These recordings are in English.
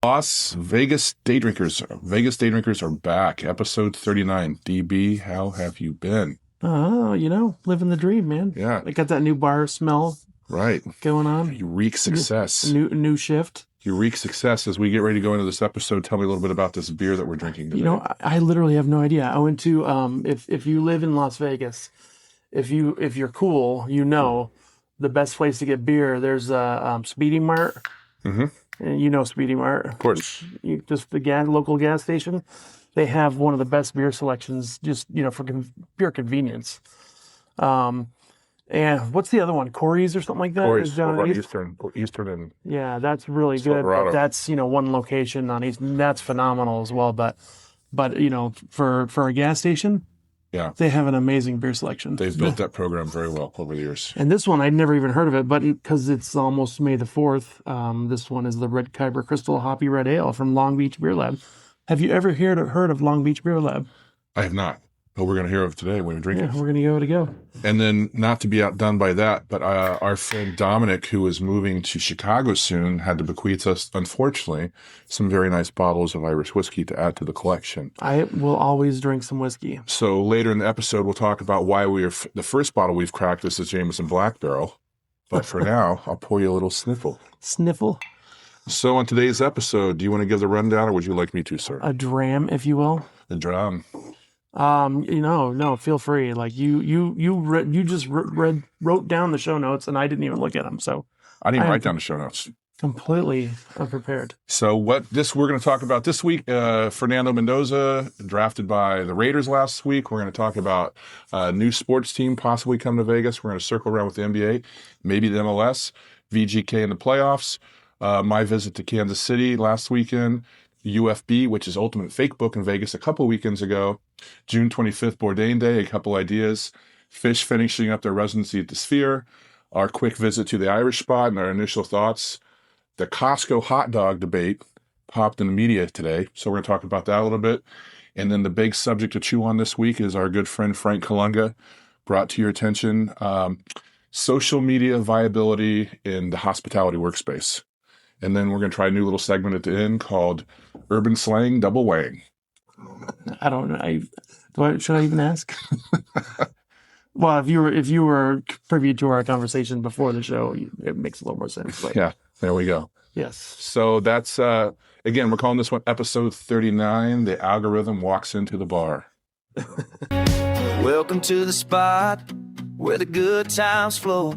Las Vegas Day Drinkers. Vegas Day Drinkers are back. Episode 39. DB, how have you been? Oh, living the dream, man. Yeah. I got that new bar smell Right. going on. You reek success. New shift. You reek success. As we get ready to go into this episode, tell me a little bit about this beer that we're drinking today. I literally have no idea. I went to if you live in Las Vegas, if you're cool, the best place to get beer. There's Speedy Mart. Mm-hmm. And Speedy Mart, of course. Just the local gas station. They have one of the best beer selections, just for pure convenience. And what's the other one? Corey's or something like that? Corey's Eastern, and yeah, that's really good. Silverado. But that's one location on East. That's phenomenal as well. But for a gas station, yeah, they have an amazing beer selection. They've built that program very well over the years. And this one, I'd never even heard of it, but because it's almost May the 4th, this one is the Red Kyber Crystal Hoppy Red Ale from Long Beach Beer Lab. Have you ever heard of Long Beach Beer Lab? I have not, but we're going to hear of it today when we drink it. Yeah, we're going to give it a go. And then, not to be outdone by that, but our friend Dominic, who is moving to Chicago soon, had to bequeath us, unfortunately, some very nice bottles of Irish whiskey to add to the collection. I will always drink some whiskey. So later in the episode, we'll talk about why the first bottle we've cracked is the Jameson Black Barrel. But for now, I'll pour you a little sniffle. Sniffle? So on today's episode, do you want to give the rundown, or would you like me to, sir? A dram, if you will. A dram. No, feel free. Like you just wrote down the show notes, and I didn't even look at them. So I didn't write down the show notes. Completely unprepared. So we're going to talk about this week, Fernando Mendoza, drafted by the Raiders last week. We're going to talk about a new sports team possibly coming to Vegas. We're going to circle around with the NBA, maybe the MLS, VGK in the playoffs, my visit to Kansas City last weekend, UFB, which is Ultimate Fake Book in Vegas a couple weekends ago, June 25th, Bourdain Day, a couple ideas, Phish finishing up their residency at the Sphere, our quick visit to the Irish spot and our initial thoughts. The Costco hot dog debate popped in the media today, so we're going to talk about that a little bit. And then the big subject to chew on this week is our good friend Frank Kalunga brought to your attention, social media viability in the hospitality workspace. And then we're going to try a new little segment at the end called Urban Slang Double Wang. I don't know. Should I even ask? Well, if you were privy to our conversation before the show, it makes a little more sense. But. Yeah, there we go. Yes. So that's, again, we're calling this one episode 39, The Algorithm Walks Into the Bar. Welcome to the spot where the good times flow.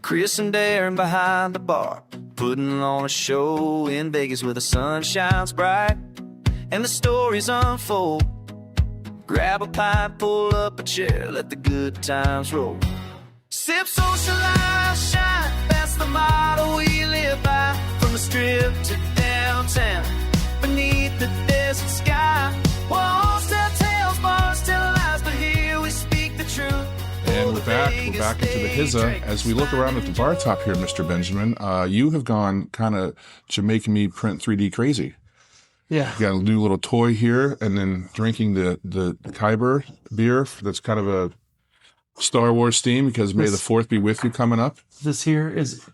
Chris and Darren behind the bar, putting on a show in Vegas where the sun shines bright and the stories unfold. Grab a pint, pull up a chair, let the good times roll. Sip, socialize, shine, that's the motto we live by. From the Strip to downtown, beneath the desert sky. Walls tell tales, bars tell lies, but here we speak the truth. And we're back into the hizza. As we look around at the bar top here, Mr. Benjamin, you have gone kind of Jamaican me print 3D crazy. Yeah. You got a new little toy here, and then drinking the Kyber beer that's kind of a Star Wars theme because May the 4th be with you coming up. This here is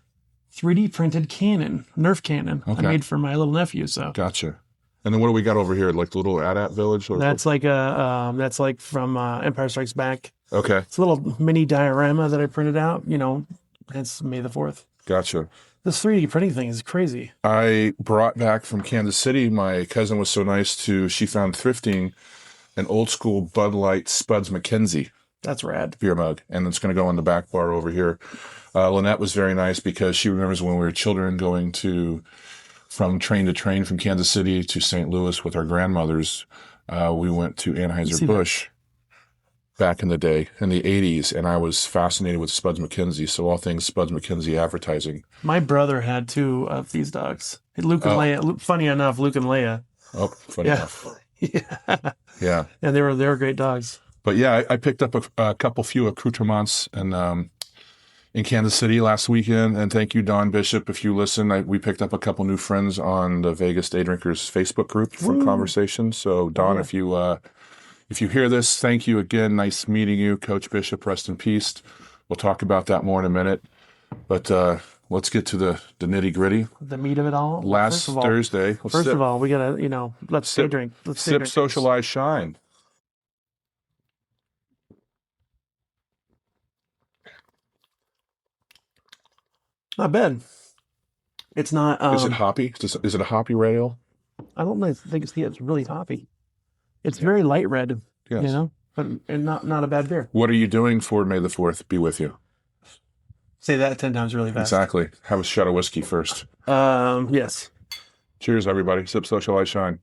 3D printed cannon, Nerf cannon. Okay. I made for my little nephew. So Gotcha. And then what do we got over here? Like the little AT-AT village? Or that's like that's like from Empire Strikes Back. Okay. It's a little mini diorama that I printed out. It's May the 4th. Gotcha. This 3D printing thing is crazy. I brought back from Kansas City, my cousin was so nice she found thrifting an old school Bud Light Spuds McKenzie. That's rad. Beer mug. And it's going to go in the back bar over here. Lynette was very nice because she remembers when we were children going from train to train from Kansas City to St. Louis with our grandmothers. We went to Anheuser-Busch back in the day, in the 80s, and I was fascinated with Spuds McKenzie, so all things Spuds McKenzie advertising. My brother had 2 of these dogs. Luke and Leia. Funny enough, Luke and Leia. Oh, funny enough. Yeah. Yeah. And they were great dogs. But yeah, I picked up a few accoutrements in Kansas City last weekend, and thank you, Don Bishop, if you listen. We picked up a couple new friends on the Vegas Day Drinkers Facebook group for conversations. So Don, if you hear this, thank you again. Nice meeting you, Coach Bishop. Rest in peace. We'll talk about that more in a minute. But let's get to the nitty gritty. The meat of it all. Last Thursday. First of all, we gotta, let's day drink. Let's day sip, drink. socialize, shine. Not bad. It's not. Is it hoppy? Is it a hoppy red ale? I don't think it's really hoppy. It's very light red. Yes. But and not a bad beer. What are you doing for May the 4th be with you? Say that 10 times really fast. Exactly. Have a shot of whiskey first. Yes. Cheers, everybody. Sip, socialize, shine.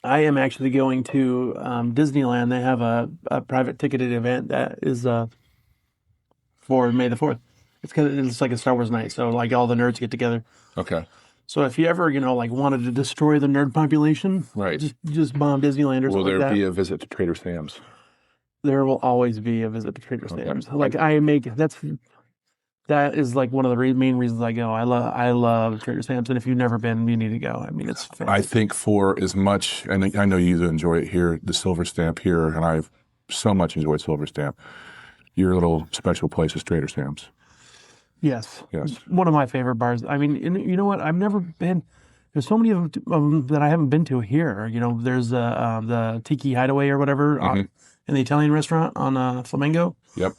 I am actually going to Disneyland. They have a private ticketed event that is for May the 4th. It's like a Star Wars night, so like all the nerds get together. Okay. So if you ever, like wanted to destroy the nerd population, Right. just bomb Disneyland or Will something like there that. be a visit to Trader Sam's? There will always be a visit to Trader Sam's. Okay. Like that is like one of the main reasons I go. I love Trader Sam's, and if you've never been, you need to go. I mean, it's fantastic. I think for as much, and I know you enjoy it here, the Silver Stamp here, and I've so much enjoyed Silver Stamp. Your little special place is Trader Sam's. Yes. Yes. One of my favorite bars. I mean, you know what? I've never been. There's so many of them that I haven't been to here. There's the Tiki Hideaway or whatever in the Italian restaurant on Flamingo. Yep.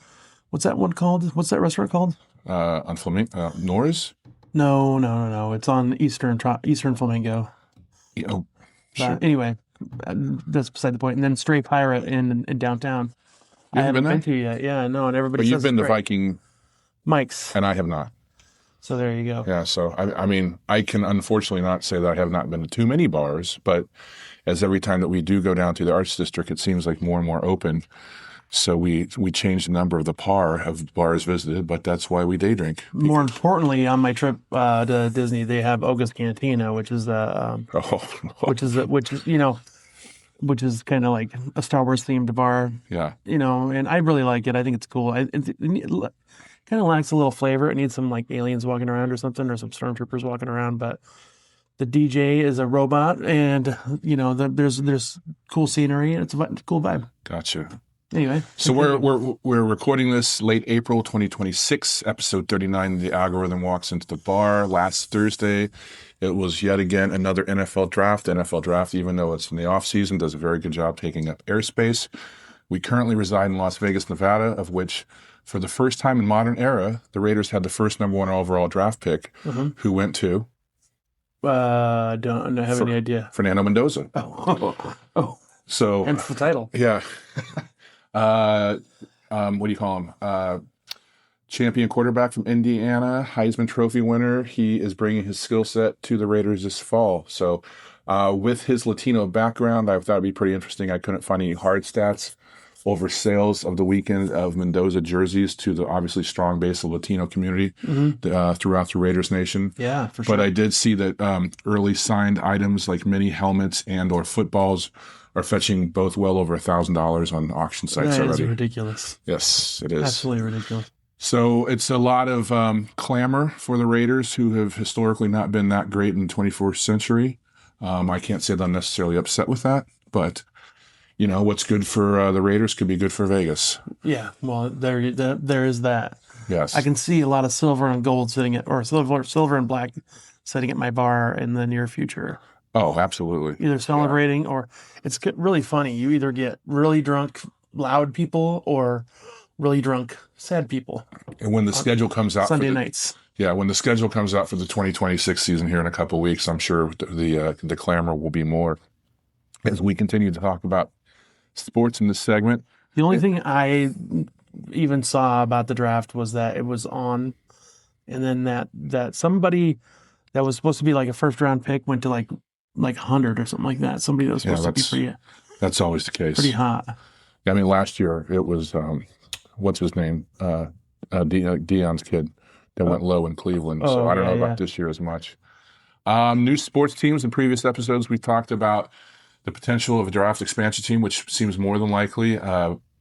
What's that one called? What's that restaurant called? On Flamingo, Norris? No. It's on Eastern Flamingo. Oh, sure. Anyway, that's beside the point. And then Stray Pirate in downtown. You I haven't been been to yet. Yeah, no, and everybody But says you've been it's to great. Viking, Mike's. and I have not. So there you go. Yeah, so I mean, I can unfortunately not say that I have not been to too many bars, but as every time that we do go down to the Arts District, it seems like more and more open. So we changed the number of the par of bars visited, but that's why we day drink. More importantly, on my trip to Disney, they have Oga's Cantina, which is which is kind of like a Star Wars themed bar. Yeah. And I really like it. I think it's cool. It kind of lacks a little flavor. It needs some like aliens walking around or something, or some stormtroopers walking around. But the DJ is a robot, and there's cool scenery, and it's a cool vibe. Gotcha. Anyway, So we're recording this late April 2026, episode 39. The algorithm walks into the bar. Last Thursday, it was yet again another NFL draft. NFL draft, even though it's in the off season, does a very good job taking up airspace. We currently reside in Las Vegas, Nevada, of which, for the first time in modern era, the Raiders had the first number 1 overall draft pick, who went to don't have any idea. Fernando Mendoza. Oh, So hence the title. yeah. What do you call him? Champion quarterback from Indiana, Heisman Trophy winner. He is bringing his skill set to the Raiders this fall. So with his Latino background, I thought it'd be pretty interesting. I couldn't find any hard stats over sales of the weekend of Mendoza jerseys to the obviously strong base of Latino community throughout the Raiders Nation. Yeah, for sure. But I did see that early signed items like mini helmets and or footballs are fetching both well over $1,000 on auction sites That already. is ridiculous. Yes, it is. Absolutely ridiculous. So it's a lot of clamor for the Raiders, who have historically not been that great in the 21st century. I can't say that I'm necessarily upset with that, but what's good for the Raiders could be good for Vegas. Yeah, well, there is that. Yes. I can see a lot of silver and gold sitting at, or silver and black sitting at my bar in the near future. Oh, absolutely. Either celebrating or it's really funny. You either get really drunk, loud people or really drunk, sad people. And when the schedule comes out Sunday nights. Yeah, when the schedule comes out for the 2026 season here in a couple of weeks, I'm sure the clamor will be more as we continue to talk about sports in this segment. The only thing I even saw about the draft was that it was on, and then that somebody that was supposed to be like a first round pick went to like 100 or something like that. Somebody that was supposed to be that's always the case. pretty hot. I mean, last year it was what's his name, Dion's kid that went low in Cleveland. So I don't know about this year as much. New sports teams. In previous episodes, we talked about the potential of a draft expansion team, which seems more than likely,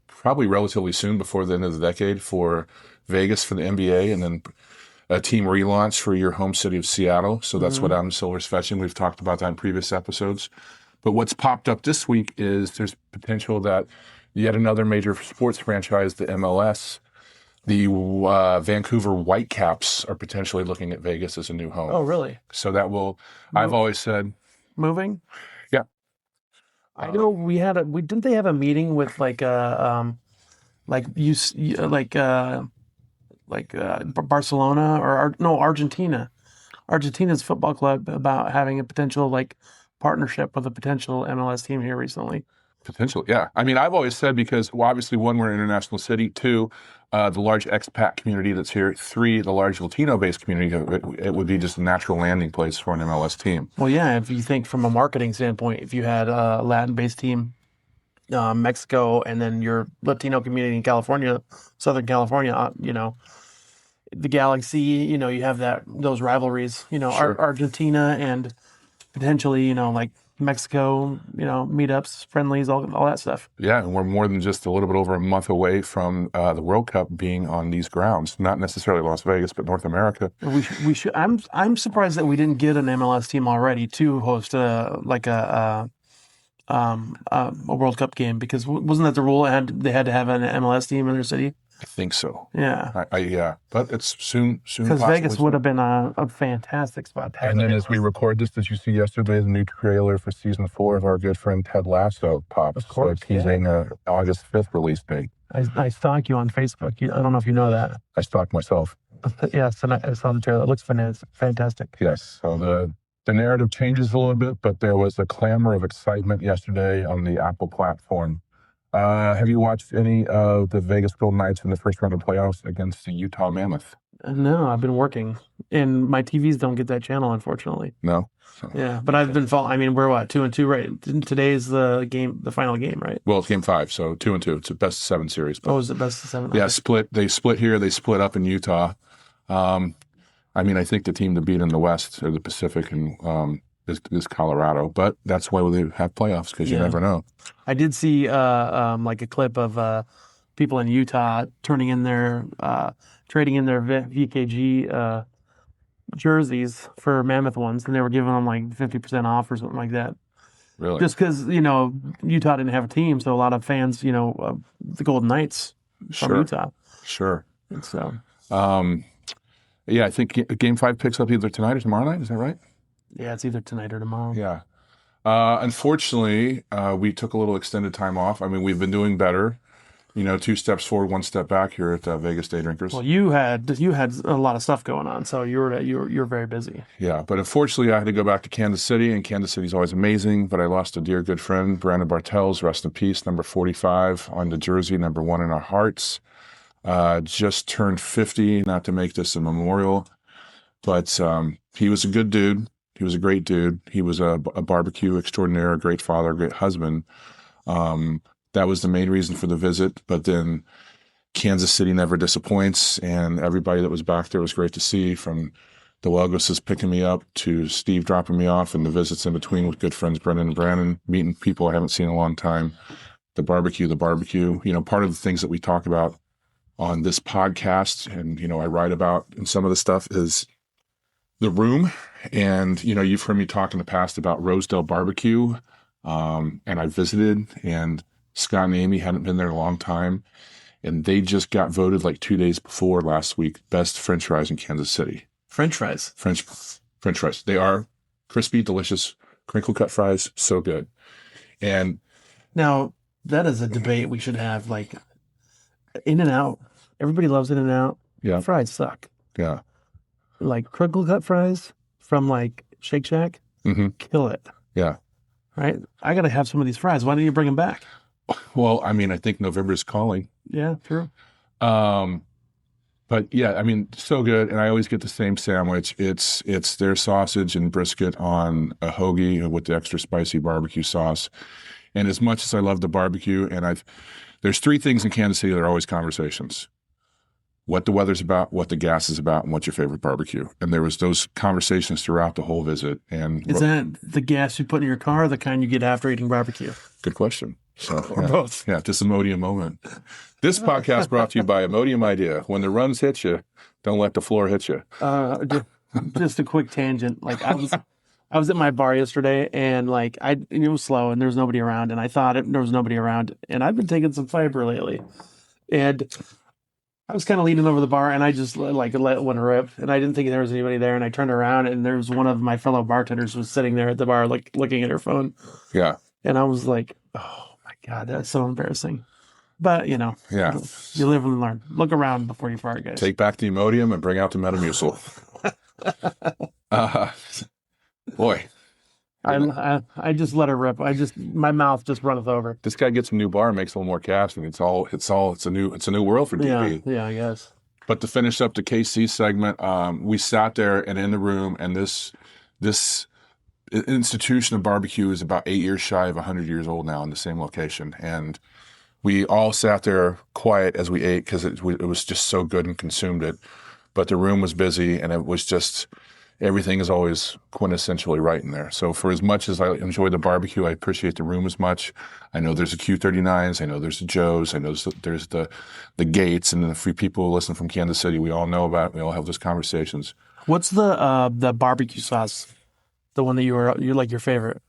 probably relatively soon before the end of the decade for Vegas for the NBA, and then a team relaunch for your home city of Seattle. So that's what Adam Silver's fetching. We've talked about that in previous episodes. But what's popped up this week is there's potential that yet another major sports franchise, the MLS, The Vancouver Whitecaps are potentially looking at Vegas as a new home. Oh, really? So that will. I've always said Moving? Yeah. I know we didn't they have a meeting with like Barcelona or no, Argentina's football club about having a potential like partnership with a potential MLS team here recently. Potential, yeah. I mean, I've always said because, well, obviously, one, we're an international city. Two, the large expat community that's here. Three, the large Latino-based community. It would be just a natural landing place for an MLS team. Well, yeah, if you think from a marketing standpoint, if you had a Latin-based team, Mexico, and then your Latino community in California, Southern California, the Galaxy, you have those rivalries, Sure. Argentina and potentially, like Mexico, meetups, friendlies, all that stuff. Yeah, and we're more than just a little bit over a month away from the World Cup being on these grounds. Not necessarily Las Vegas, but North America. We should. I'm surprised that we didn't get an MLS team already to host a World Cup game, because wasn't that the rule? They had to have an MLS team in their city. I think so. Yeah. Yeah, but it's soon. Because Vegas would have been a fantastic spot to have. And then as we record this, did you see yesterday the new trailer for season 4 of our good friend Ted Lasso pops? Of course, so teasing August 5th release date. I stalk you on Facebook. I don't know if you know that. I stalked myself. Yes, and I saw the trailer. It looks fantastic. Yes. So the narrative changes a little bit, but there was a clamor of excitement yesterday on the Apple platform. Have you watched any of the Vegas Golden Knights in the first round of playoffs against the Utah Mammoth? No, I've been working, and my TVs don't get that channel, unfortunately. No. Yeah, but I've been following. I mean, we're what, 2-2, right? Today's the final game, right? Well, it's game 5, so 2-2. It's a best of 7 series. But, is it best of 7? Yeah, split. They split here. They split up in Utah. I mean, I think the team to beat in the West or the Pacific and is Colorado, but that's why they have playoffs, because you never know. I did see like a clip of people in Utah trading in their VKG jerseys for Mammoth ones, and they were giving them like 50% off or something like that. Really? Just because Utah didn't have a team, so a lot of fans, of the Golden Knights from Utah. Sure. And so. Yeah, I think Game 5 picks up either tonight or tomorrow night. Is that right? Yeah, it's either tonight or tomorrow. Yeah. Unfortunately, we took a little extended time off. I mean, we've been doing better. 2 steps forward, 1 step back here at Vegas Day Drinkers. Well, you had a lot of stuff going on, so you're very busy. Yeah, but unfortunately, I had to go back to Kansas City, and Kansas City's always amazing. But I lost a dear good friend, Brandon Bartels, rest in peace, number 45 on the jersey, number 1 in our hearts. Just turned 50. Not to make this a memorial, but he was a good dude. He was a great dude. He was a barbecue extraordinaire, a great father, a great husband. That was the main reason for the visit. But then Kansas City never disappoints, and everybody that was back there was great to see, from the Lagoses picking me up to Steve dropping me off, and the visits in between with good friends Brendan and Brandon, meeting people I haven't seen in a long time. The barbecue. Part of the things that we talk about on this podcast and, I write about in some of the stuff is the room. And, you've heard me talk in the past about Rosedale barbecue. And I visited, and Scott and Amy hadn't been there in a long time. And they just got voted like 2 days before last week, best French fries in Kansas City. French fries. French fries. They are crispy, delicious, crinkle cut fries. So good. And now that is a debate we should have, like In-N-Out. Everybody loves In-N-Out. Yeah. Fries suck. Yeah. Like crinkle cut fries from like Shake Shack, kill it. Yeah. Right? I got to have some of these fries. Why don't you bring them back? Well, I mean, I think November is calling. Yeah, true. But yeah, I mean, so good. And I always get the same sandwich. It's their sausage and brisket on a hoagie with the extra spicy barbecue sauce. And as much as I love the barbecue, and there's 3 things in Kansas City that are always conversations: what the weather's about, what the gas is about, and what's your favorite barbecue. And there was those conversations throughout the whole visit. And is that the gas you put in your car, or the kind you get after eating barbecue? Good question. So, or both. Yeah, this Imodium moment. This podcast brought to you by Imodium Idea. When the runs hit you, don't let the floor hit you. Just a quick tangent. Like I was at my bar yesterday, and like it was slow, and there was nobody around, and I thought there was nobody around, and I've been taking some fiber lately, and I was kind of leaning over the bar, and I just like let one rip, and I didn't think there was anybody there. And I turned around, and there was one of my fellow bartenders was sitting there at the bar, like looking at her phone. Yeah. And I was like, "Oh my god, that's so embarrassing." But you know, Yeah. you live and learn. Look around before you fart, guys. Take back the Imodium and bring out the Metamucil. Boy. I just let her rip. My mouth just runneth over. This guy gets a new bar and makes a little more cash, and it's a new world for DP. Yeah, I guess. But to finish up the KC segment, we sat there and in the room, and this institution of barbecue is about 8 years shy of 100 years old now in the same location, and we all sat there quiet as we ate because it was just so good and consumed it. But the room was busy, and it was just. Everything is always quintessentially right in there. So for as much as I enjoy the barbecue, I appreciate the room as much. I know there's the Q39s. I know there's the Joes. I know there's the Gates and the free people who listen from Kansas City. We all know about it. We all have those conversations. What's the barbecue sauce? The one that you like your favorite?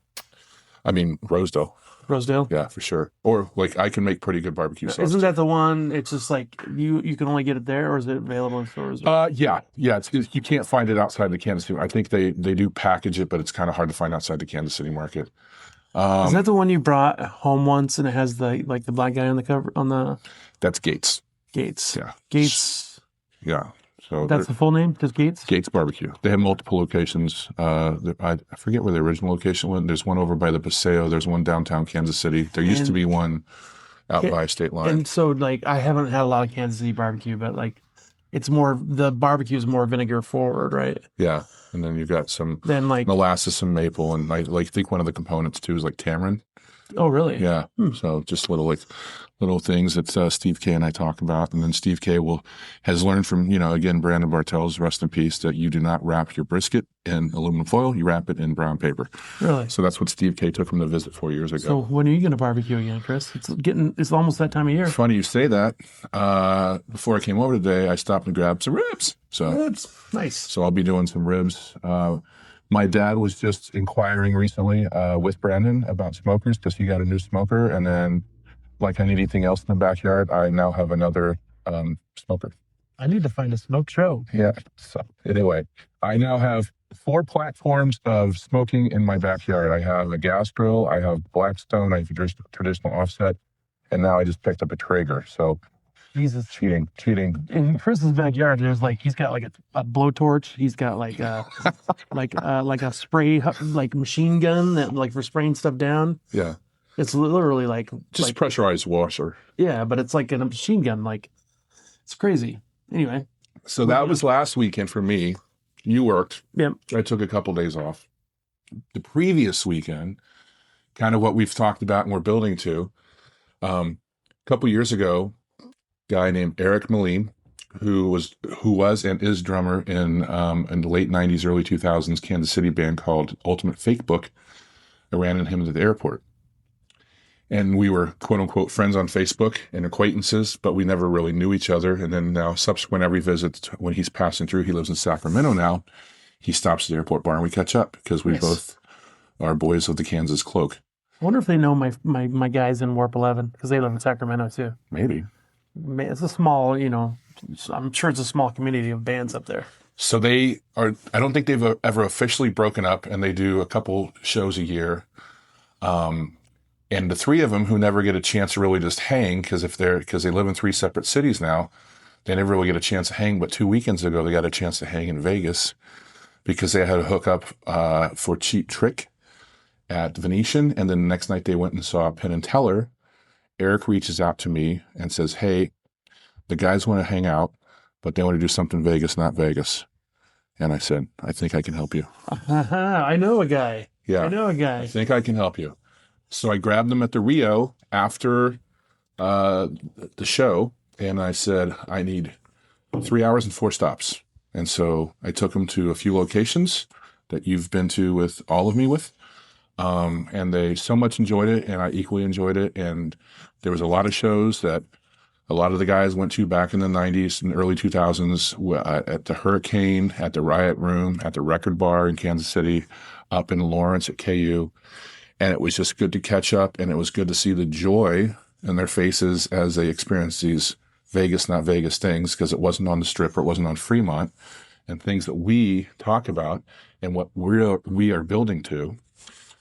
I mean, Rosedale. Rosedale? Yeah, for sure. Or like I can make pretty good barbecue sauce. Isn't that the one? It's just like you can only get it there, or is it available in stores? Yeah. It's, you can't find it outside the Kansas City. I think they do package it, but it's kind of hard to find outside the Kansas City market. Is that the one you brought home once, and it has the black guy on the cover on the? That's Gates. Gates. Yeah. Gates. Yeah. So that's the full name, just Gates? Gates Barbecue. They have multiple locations. I forget where the original location went. There's one over by the Paseo. There's one downtown Kansas City. There used to be one out by State Line. And so, like, I haven't had a lot of Kansas City barbecue, but like, the barbecue is more vinegar forward, right? Yeah, and then you've got some molasses and maple, and I think one of the components too is like tamarind. Oh, really? Yeah. So just little things that Steve K and I talk about. And then Steve K has learned from, again, Brandon Bartels, rest in peace, that you do not wrap your brisket in aluminum foil. You wrap it in brown paper. Really? So that's what Steve K took from the visit 4 years ago. So when are you going to barbecue again, Chris? It's almost that time of year. Funny you say that. Before I came over today, I stopped and grabbed some ribs. Ribs. Nice. So I'll be doing some ribs. My dad was just inquiring recently with Brandon about smokers because he got a new smoker. And then, like anything else in the backyard, I now have another smoker. I need to find a smoke show. Yeah. So anyway, I now have 4 platforms of smoking in my backyard. I have a gas grill, I have Blackstone, I have a traditional offset, and now I just picked up a Traeger. So Jesus. Cheating. In Chris's backyard, there's he's got a blowtorch. He's got like a spray machine gun that for spraying stuff down. Yeah. It's literally just pressurized washer. Yeah, but it's like a machine gun. It's crazy. Anyway. So that was last weekend for me. You worked. Yep. I took a couple days off. The previous weekend, kind of what we've talked about and we're building to, a couple years ago, guy named Eric Moline, who was and is drummer in the late 90s, early 2000s Kansas City band called Ultimate Fake Book. I ran into him at the airport. And we were, quote unquote, friends on Facebook and acquaintances, but we never really knew each other. And then now, subsequent every visit, when he's passing through, he lives in Sacramento now, he stops at the airport bar and we catch up because we both are boys of the Kansas cloak. I wonder if they know my guys in Warp 11 because they live in Sacramento too. Maybe. It's a small, I'm sure it's a small community of bands up there. So I don't think they've ever officially broken up, and they do a couple shows a year. And the 3 of them who never get a chance to really just hang because they live in 3 separate cities now, they never really get a chance to hang. But 2 weekends ago, they got a chance to hang in Vegas because they had a hookup for Cheap Trick at Venetian. And then the next night they went and saw Penn and Teller. Eric reaches out to me and says, "Hey, the guys want to hang out, but they want to do something Vegas, not Vegas." And I said, "I think I can help you." I know a guy. Yeah. I know a guy. I think I can help you. So I grabbed them at the Rio after the show, and I said, "I need 3 hours and 4 stops." And so I took them to a few locations that you've been to with all of me with. And they so much enjoyed it, and I equally enjoyed it. And there was a lot of shows that a lot of the guys went to back in the 90s and early 2000s at the Hurricane, at the Riot Room, at the Record Bar in Kansas City, up in Lawrence at KU. And it was just good to catch up, and it was good to see the joy in their faces as they experienced these Vegas, not Vegas things, because it wasn't on the Strip or it wasn't on Fremont, and things that we talk about and what we are building to.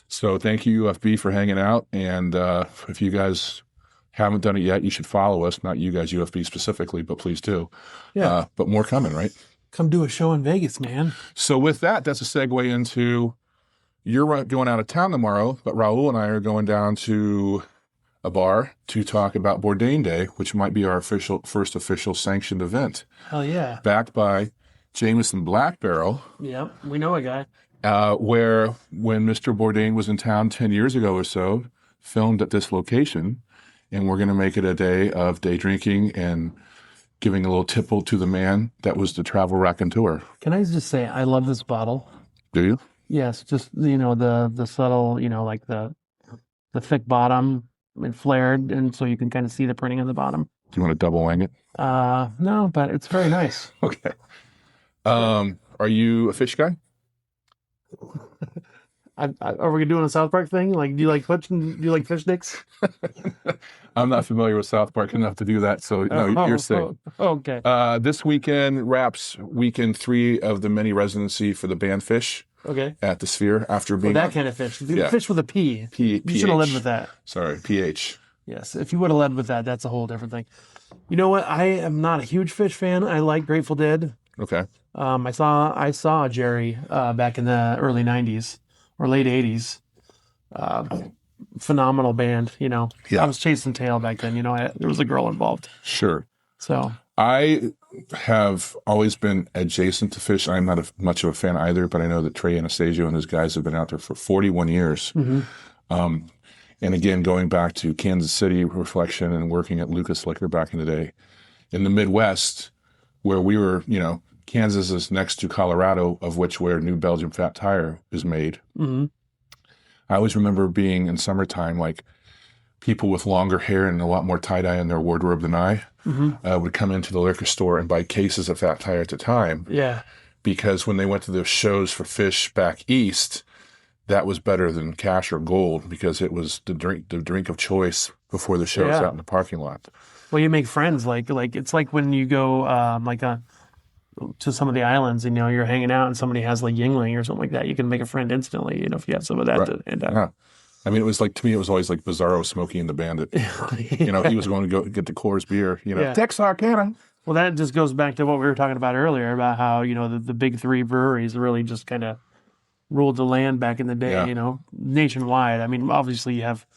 So thank you, UFB, for hanging out. And if you guys haven't done it yet, you should follow us. Not you guys, UFB specifically, but please do. Yeah. But more coming, right? Come do a show in Vegas, man. So with that, that's a segue into you're going out of town tomorrow, but Raul and I are going down to a bar to talk about Bourdain Day, which might be our first official sanctioned event. Hell yeah. Backed by Jameson Black Barrel. Yep, we know a guy. Where when Mr. Bourdain was in town 10 years ago or so, filmed at this location, and we're going to make it a day of day drinking and giving a little tipple to the man that was the travel raconteur. Can I just say, I love this bottle. Do you? Yes, just, the subtle, like the thick bottom and flared, and so you can kind of see the printing on the bottom. Do you want to double wang it? No, but it's very nice. Okay. Are you a Phish guy? Are we doing a South Park thing? Like, do you like fish sticks? I'm not familiar with South Park enough to do that, so no, you're safe. Okay. This weekend wraps weekend 3 of the mini residency for the band Phish. Okay. At the Sphere after being that kind of fish. Yeah. Fish with a P. You should have led with that. Sorry, PH. Yes, if you would have led with that, that's a whole different thing. You know what? I am not a huge Phish fan. I like Grateful Dead. Okay. I saw Jerry back in the early 90s or late 80s. Phenomenal band, Yeah. I was chasing tail back then, there was a girl involved. Sure. So I have always been adjacent to Phish. I'm not much of a fan either, but I know that Trey Anastasio and his guys have been out there for 41 years. Mm-hmm. And again, going back to Kansas City reflection and working at Lucas Liquor back in the day, in the Midwest, where we were, Kansas is next to Colorado, of which where New Belgium Fat Tire is made. Mm-hmm. I always remember being in summertime, like people with longer hair and a lot more tie-dye in their wardrobe than I would come into the liquor store and buy cases of Fat Tire at the time. Yeah. Because when they went to those shows for Phish back east, that was better than Cash or Gold because it was the drink of choice before the shows out in the parking lot. Well, you make friends. Like it's like when you go to some of the islands, you're hanging out and somebody has like Yingling or something like that. You can make a friend instantly, if you have some of that to hand out. Yeah. I mean, it was like, to me, it was always like Bizarro, Smokey and the Bandit. He was going to go get the Coors beer, Texarkana. Well, that just goes back to what we were talking about earlier about how, the big 3 breweries really just kind of ruled the land back in the day, nationwide. I mean, obviously you have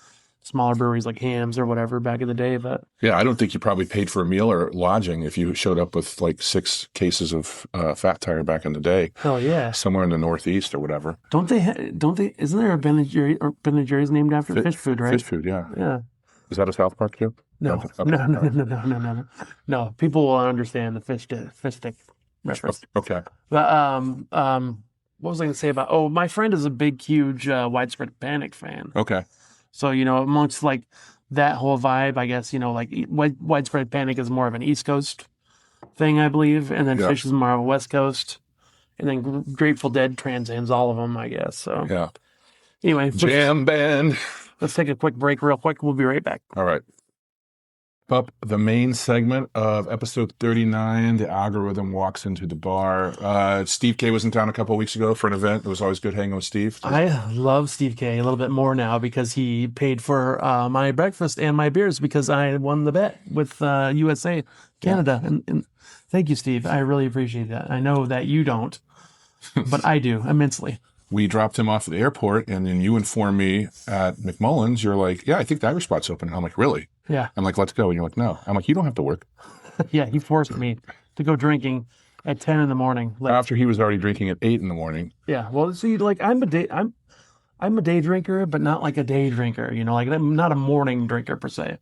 smaller breweries like Hams or whatever back in the day, but yeah, I don't think you probably paid for a meal or lodging if you showed up with like 6 cases of Fat Tire back in the day. Hell yeah, somewhere in the Northeast or whatever. Don't they? Isn't there a Ben and Jerry or Ben and Jerry's named after fish food, right? Fish food, yeah. Is that a South Park joke? No, no. No, people will understand the fish stick reference. Okay. But what was I going to say about? Oh, my friend is a big, huge Widespread Panic fan. Okay. So, amongst like that whole vibe, I guess, like Widespread Panic is more of an East Coast thing, I believe. And then Phish is more of a West Coast. And then Grateful Dead transcends all of them, I guess. So, yeah. Anyway. Jam band. Let's take a quick break real quick. We'll be right back. All right. Up the main segment of episode 39, the algorithm walks into the bar. Steve K was in town a couple of weeks ago for an event. It was always good hanging with Steve. I love Steve K a little bit more now because he paid for my breakfast and my beers because I won the bet with USA Canada. Yeah. And thank you, Steve. I really appreciate that. I know that you don't, but I do immensely. We dropped him off at the airport, and then you informed me at McMullen's. You're like, yeah, I think the Irish spot's open. I'm like, really? Yeah. I'm like, let's go. And you're like, no. I'm like, you don't have to work. Yeah, he forced me to go drinking at 10 in the morning. After he was already drinking at 8 in the morning. Yeah. Well, see, like I'm a day drinker, but not like a day drinker. Like I'm not a morning drinker per se.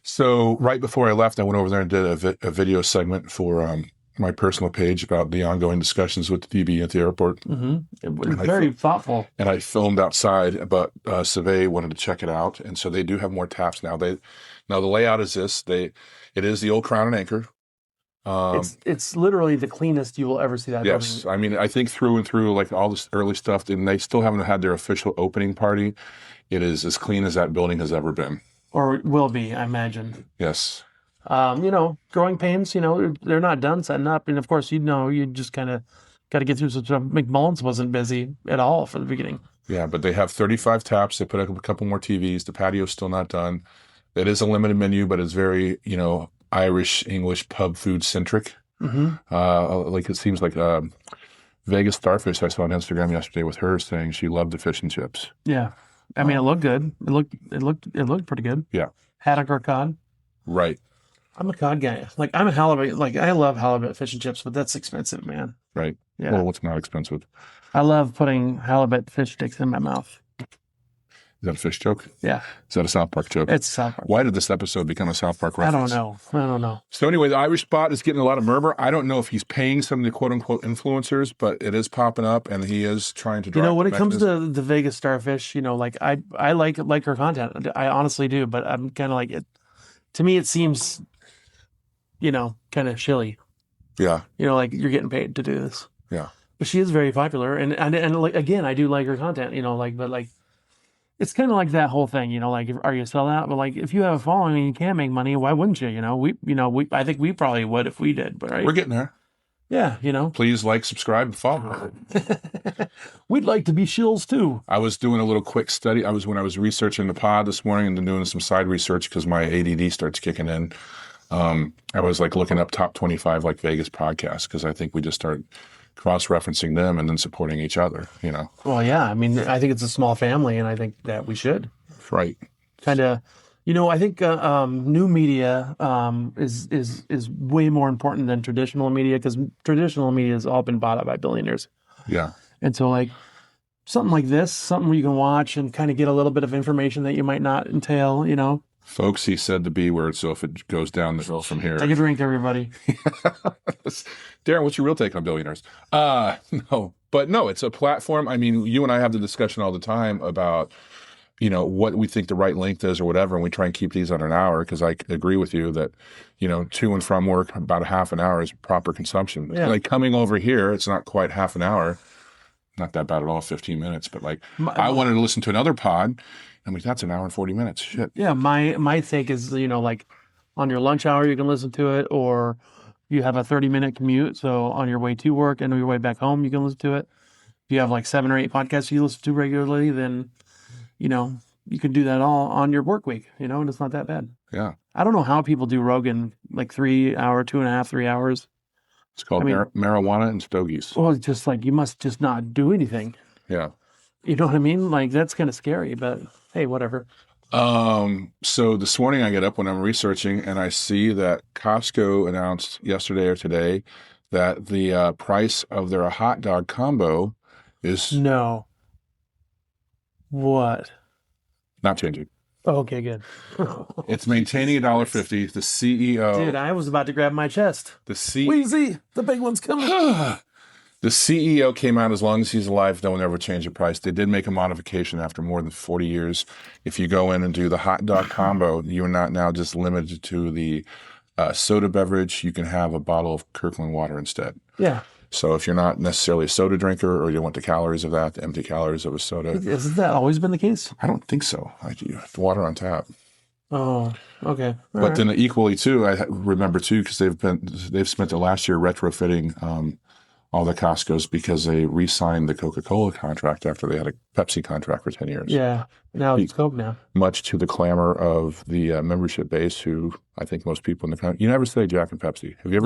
So right before I left, I went over there and did a video segment for my personal page about the ongoing discussions with the DB at the airport. Mm-hmm. It was very thoughtful. And I filmed outside, but Save wanted to check it out. And so they do have more taps now. Now the layout is this. It is the old Crown and Anchor. It's literally the cleanest you will ever see that. Yes. I mean, I think through and through, like all this early stuff, and they still haven't had their official opening party. It is as clean as that building has ever been. Or will be, I imagine. Yes. Growing pains, they're not done setting up. And of course, you just kind of got to get through some stuff. McMullen's wasn't busy at all for the beginning. Yeah, but they have 35 taps. They put up a couple more TVs. The patio's still not done. It is a limited menu, but it's very, Irish, English pub food centric. Like it seems like Vegas Starfish I saw on Instagram yesterday with her saying she loved the fish and chips. Yeah. I mean, it looked good. It looked pretty good. Yeah. Haddock or cod. Right. I'm a cod guy. Like I'm a halibut. Like I love halibut fish and chips, but that's expensive, man. Right. Yeah. Well, what's not expensive? I love putting halibut fish sticks in my mouth. Is that a fish joke? Yeah. Is that a South Park joke? It's South Park. Why did this episode become a South Park I reference? don't know. So anyway, the Irish spot is getting a lot of murmur. I don't know if he's paying some of the quote-unquote influencers, but it is popping up, and he is trying to drive. When it comes to the Vegas Starfish, like I like her content. I honestly do, but I'm kind of like it. To me, it seems, kind of shilly. Yeah. Like you're getting paid to do this. Yeah. But she is very popular, and like again, I do like her content. But it's kind of like that whole thing. Are you sell out? But like if you have a following and you can make money, why wouldn't you? I think we probably would if we did. But right? We're getting there. Yeah, Please like, subscribe, and follow. We'd like to be shills too. I was doing a little quick study. When I was researching the pod this morning and then doing some side research because my ADD starts kicking in. I was like looking up top 25 like Vegas podcasts because I think we just start cross-referencing them and then supporting each other. Well, yeah. I mean, I think it's a small family, and I think that we should. Right. Kind of. I think new media is way more important than traditional media because traditional media has all been bought up by billionaires. Yeah. And so, like, something like this, something where you can watch and kind of get a little bit of information that you might not entail, Folks, he said the B word, so if it goes down the hill from here. Take a drink, everybody. Darren, what's your real take on billionaires? No. But no, it's a platform. I mean, you and I have the discussion all the time about what we think the right length is or whatever, and we try and keep these under an hour because I agree with you that, to and from work, about a half an hour is proper consumption. Yeah. Like coming over here, it's not quite half an hour. Not that bad at all, 15 minutes. But like I wanted to listen to another pod. I mean, that's an hour and 40 minutes. Shit. Yeah, my take is, like on your lunch hour, you can listen to it, or you have a 30-minute commute. So on your way to work and on your way back home, you can listen to it. If you have like 7 or 8 podcasts you listen to regularly, then you can do that all on your work week, and it's not that bad. Yeah. I don't know how people do Rogan like 3 hour, 2.5, 3 hours. It's called marijuana and stogies. Well, it's just like you must just not do anything. Yeah. You know what I mean? Like that's kind of scary, but hey, whatever. So this morning I get up when I'm researching and I see that Costco announced yesterday or today that the price of their hot dog combo is No. What? not changing. Oh, okay, good. It's maintaining $1.50. The CEO, Dude, I was about to grab my chest. Wheezy, the big one's coming. The CEO came out, as long as he's alive, they'll never change the price. They did make a modification after more than 40 years. If you go in and do the hot dog combo, you're not now just limited to the soda beverage. You can have a bottle of Kirkland water instead. Yeah. So if you're not necessarily a soda drinker or you don't want the calories of that, the empty calories of a soda. Hasn't that always been the case? I don't think so. I do. Water on tap. Oh, okay. But then equally too, I remember too, because they've spent the last year retrofitting all the Costco's because they re-signed the Coca-Cola contract after they had a Pepsi contract for 10 years. Yeah. Now it's Coke now. Much to the clamor of the membership base, who I think most people in the country. You never say Jack and Pepsi. Have you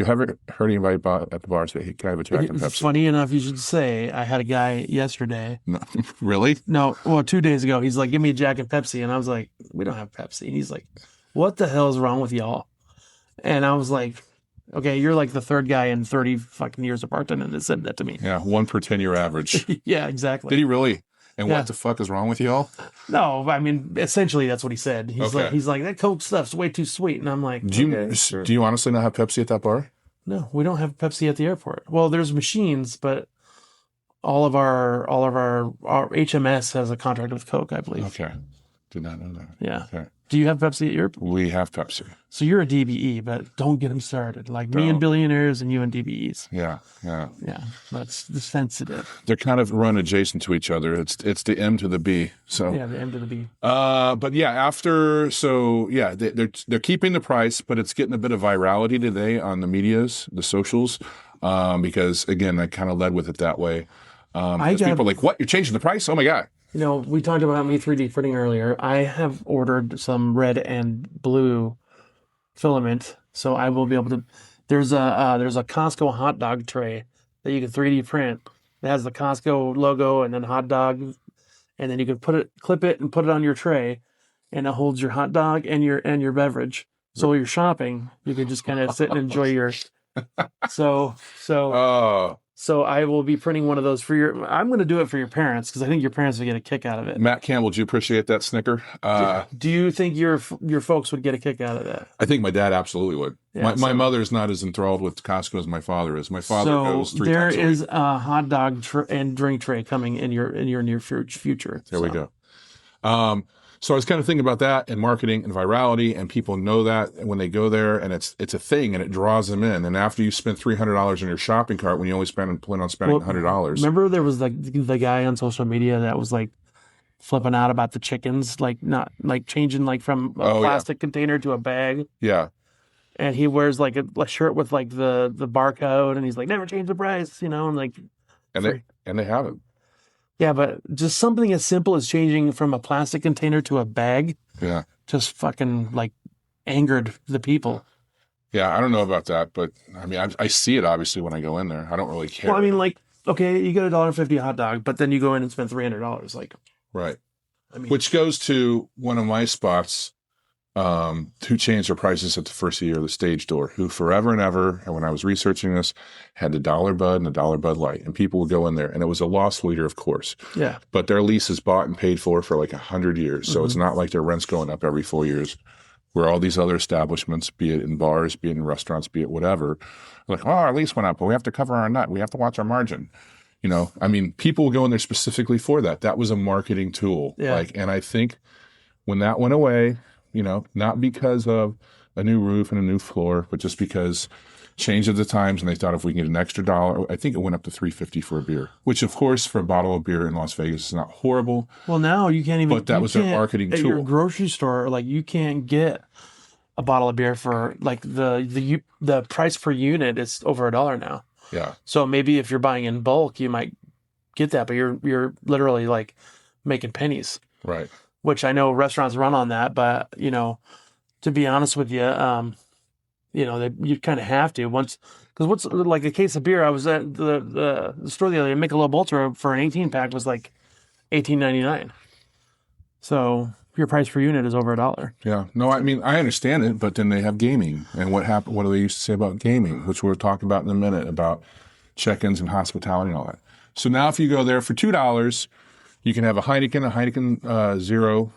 ever heard anybody at the bar say, "Hey, can I have a Jack and Pepsi?" Funny enough, you should say. I had a guy yesterday. No, really? No, well, 2 days ago, he's like, "Give me a Jack and Pepsi," and I was like, "We don't have Pepsi." And he's like, "What the hell is wrong with y'all?" And I was like, "Okay, you're like the third guy in 30 fucking years of bartending that said that to me." Yeah, 1 per 10-year average. Yeah, exactly. Did he really? And Yeah. what the fuck is wrong with y'all? No, I mean, essentially that's what he said. He's like, that Coke stuff's way too sweet. And I'm like, Do you okay, sure. do you honestly not have Pepsi at that bar? No, we don't have Pepsi at the airport. Well, there's machines, but all of our HMS has a contract with Coke, I believe. Okay. Did not know that. Yeah. Okay. Do you have Pepsi at your? We have Pepsi. So you're a DBE, but don't get them started. Like me and billionaires and you and DBEs. Yeah. That's sensitive. They're kind of run adjacent to each other. It's the M to the B. So Yeah, the M to the B. But yeah, they're keeping the price, but it's getting a bit of virality today on the medias, the socials, because again, I kind of led with it that way. People are like, "What? You're changing the price? Oh my god!" We talked about me 3D printing earlier. I have ordered some red and blue filament, so I will be able to. There's a Costco hot dog tray that you can 3D print. It has the Costco logo and then hot dog, and then you can clip it and put it on your tray, and it holds your hot dog and your beverage. So while you're shopping, you can just kind of sit and enjoy your. So I will be printing one of those for your. I'm going to do it for your parents because I think your parents would get a kick out of it. Matt Campbell, do you appreciate that snicker? Do you think your folks would get a kick out of that? I think my dad absolutely would. Yeah, my mother's not as enthralled with Costco as my father is. My father goes 3 there times a week. is a hot dog and drink tray coming in your near future. There we go. So I was kind of thinking about that and marketing and virality, and people know that when they go there, and it's a thing, and it draws them in. And after you spend $300 in your shopping cart, when you only plan on spending $100, remember there was like the guy on social media that was like flipping out about the chickens, like not like changing like from a plastic container to a bag. Yeah. And he wears like a shirt with like the barcode, and he's like, never change the price, and like. And they haven't. Yeah, but just something as simple as changing from a plastic container to a bag. Yeah. Just fucking like angered the people. Yeah, I don't know about that, but I mean, I see it obviously when I go in there. I don't really care. Well, I mean, like, okay, you get $1.50 hot dog, but then you go in and spend $300. Like, right. I mean, which goes to one of my spots. Who changed their prices at the first year of the Stage Door, who forever and ever, and when I was researching this, had the $1 Bud and the $1 Bud Light, and people would go in there, and it was a loss leader, of course. Yeah. But their lease is bought and paid for like 100 years, so it's not like their rent's going up every 4 years, where all these other establishments, be it in bars, be it in restaurants, be it whatever, like, our lease went up, but we have to cover our nut, we have to watch our margin. I mean, people go in there specifically for that. That was a marketing tool. Yeah. And I think when that went away, not because of a new roof and a new floor, but just because change of the times, and they thought if we can get an extra $1, I think it went up to $3.50 for a beer, which of course for a bottle of beer in Las Vegas is not horrible. Well, now you can't even. But that was their marketing at tool. Your grocery store, like you can't get a bottle of beer for like the price per unit is over $1 now. Yeah. So maybe if you're buying in bulk, you might get that, but you're literally like making pennies. Right. Which I know restaurants run on that, but to be honest with you, you kind of have to because what's like a case of beer. I was at the store the other day. Michelob Ultra for an 18-pack was like $18.99. So your price per unit is over $1. Yeah. No, I mean I understand it, but then they have gaming, and what happened? What do they used to say about gaming, which we'll talk about in a minute about check-ins and hospitality and all that. So now if you go there for $2. You can have a Heineken Zero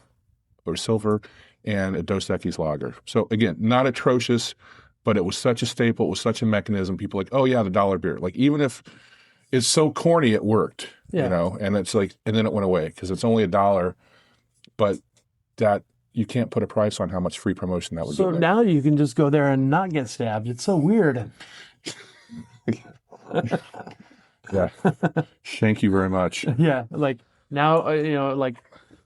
or Silver, and a Dos Equis Lager. So again, not atrocious, but it was such a staple. It was such a mechanism. People are like, oh yeah, the $1 beer. Like even if it's so corny, it worked. And it's like, and then it went away because it's only $1, but that you can't put a price on how much free promotion that would be. So now you can just go there and not get stabbed. It's so weird. Yeah. Thank you very much. Yeah, like. Now, like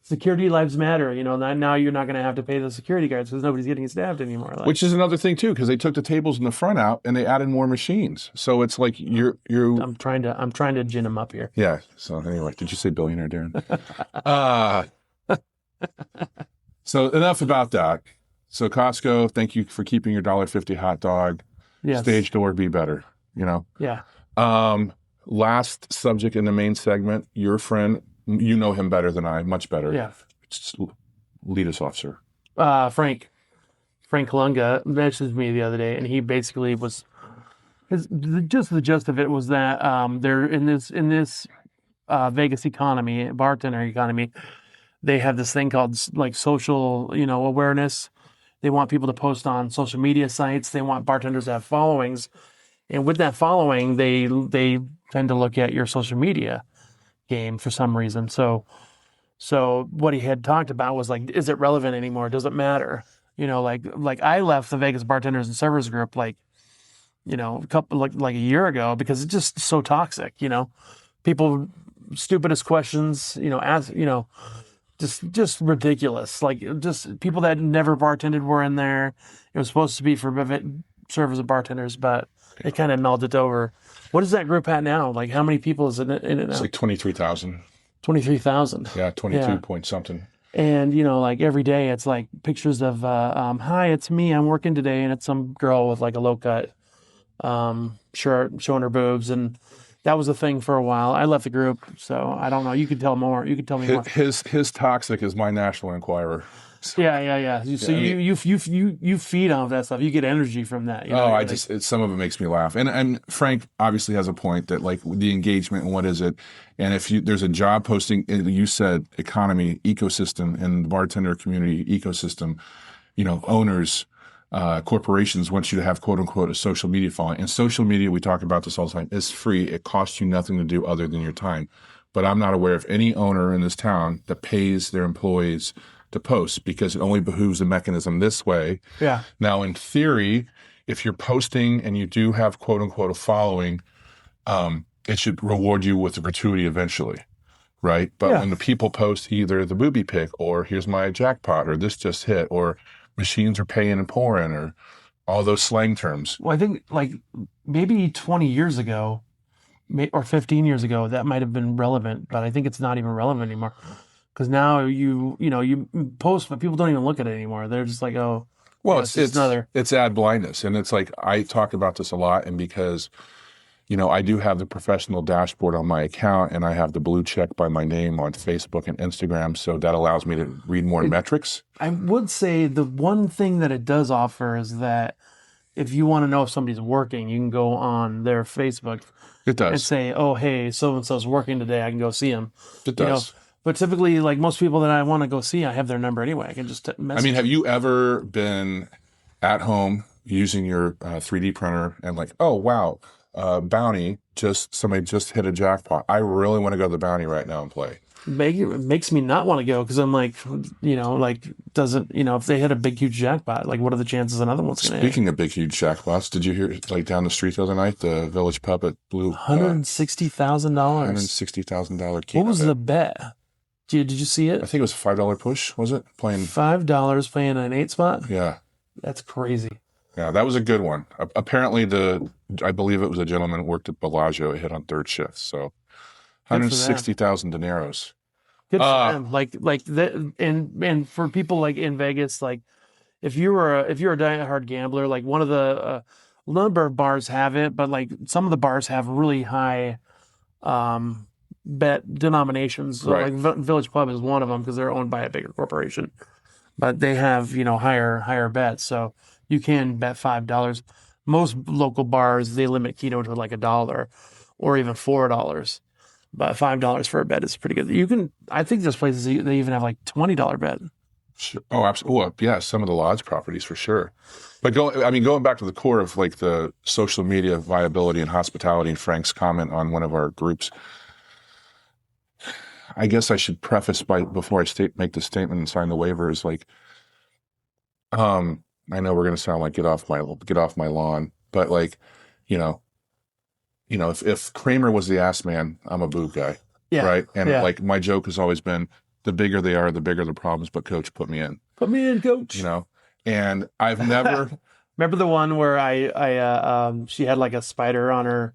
security lives matter. Now you're not going to have to pay the security guards because nobody's getting stabbed anymore. Like, which is another thing too, because they took the tables in the front out and they added more machines. So it's like you're. I'm trying to gin them up here. Yeah. So anyway, did you say billionaire, Darren? So enough about that. So Costco, thank you for keeping your $1.50 hot dog. Yes. Stage Door, be better. Yeah. Last subject in the main segment, your friend. You know him better than I, much better. Yeah. Just lead us off, sir. Frank Kalunga messaged me the other day, and he basically was the gist of it was that they're in this Vegas economy, bartender economy. They have this thing called like social, awareness. They want people to post on social media sites. They want bartenders to have followings, and with that following, they tend to look at your social media game for some reason. So So what he had talked about was like, is it relevant anymore? Does it matter? Like I left the Vegas bartenders and servers group like, a couple like a year ago because it's just so toxic. People stupidest questions. Ask just ridiculous. Like just people that never bartended were in there. It was supposed to be for servers and bartenders, but it kind of melded over. What is that group at now? Like how many people is in it now? It's like 23,000. 23,000. Yeah, 22 point something. And, like every day it's like pictures of, hi, it's me, I'm working today. And it's some girl with like a low cut shirt showing her boobs. And that was a thing for a while. I left the group. So I don't know. You could tell more. You could tell me more. His toxic is my National Enquirer. So, yeah. So you feed off that stuff. You get energy from that. Some of it makes me laugh. And Frank obviously has a point that like the engagement and what is it? And if there's a job posting, you said economy, ecosystem, and the bartender community ecosystem, owners, corporations want you to have quote unquote a social media following. And social media, we talk about this all the time, is free. It costs you nothing to do other than your time. But I'm not aware of any owner in this town that pays their employees to post because it only behooves the mechanism this way. Yeah. Now, in theory, if you're posting and you do have quote unquote a following, it should reward you with a gratuity eventually, right? But when the people post either the booby pic or here's my jackpot or this just hit or machines are paying and pouring or all those slang terms. Well, I think like maybe 20 years ago or 15 years ago, that might have been relevant, but I think it's not even relevant anymore. Because now you post, but people don't even look at it anymore. They're just like, oh, well, another. It's ad blindness, and it's like I talk about this a lot, and because I do have the professional dashboard on my account, and I have the blue check by my name on Facebook and Instagram, so that allows me to read more metrics. I would say the one thing that it does offer is that if you want to know if somebody's working, you can go on their Facebook. It does. And say, oh, hey, so and so's working today. I can go see him. It does. But typically, like most people that I want to go see, I have their number anyway. I can just message. I mean, have you ever been at home using your 3D printer and like, oh, wow, bounty, somebody just hit a jackpot. I really want to go to the bounty right now and play. It makes me not want to go because I'm like, if they hit a big, huge jackpot, like what are the chances another one's going to hit? Speaking of big, huge jackpots, did you hear like down the street the other night, the Village Pub at Blue? $160,000. $160,000 key. What was the bet? Did you see it? I think it was a $5 push, was it? Playing $5 playing an 8 spot? Yeah. That's crazy. Yeah, that was a good one. Apparently, I believe it was a gentleman who worked at Bellagio. It hit on third shift, so 160,000 dineros. Good for them. And for people like in Vegas, like if you're a diehard gambler, like one of the number of bars have it, but like some of the bars have really high bet denominations. So right. Like Village Pub is one of them because they're owned by a bigger corporation, but they have higher bets. So you can bet $5. Most local bars they limit Keno to like $1 or even $4. But $5 for a bet is pretty good. I think there's places they even have like $20 bet. Sure. Oh, absolutely. Oh, yeah, some of the lodge properties for sure. But going back to the core of like the social media viability and hospitality and Frank's comment on one of our groups, I guess I should preface before I make the statement and sign the waiver is like, I know we're going to sound like get off my lawn, but like, if Kramer was the ass man, I'm a boob guy, right? And like my joke has always been, the bigger they are, the bigger the problems. But coach, put me in. Put me in, coach. And I've never remember the one where she had like a spider on her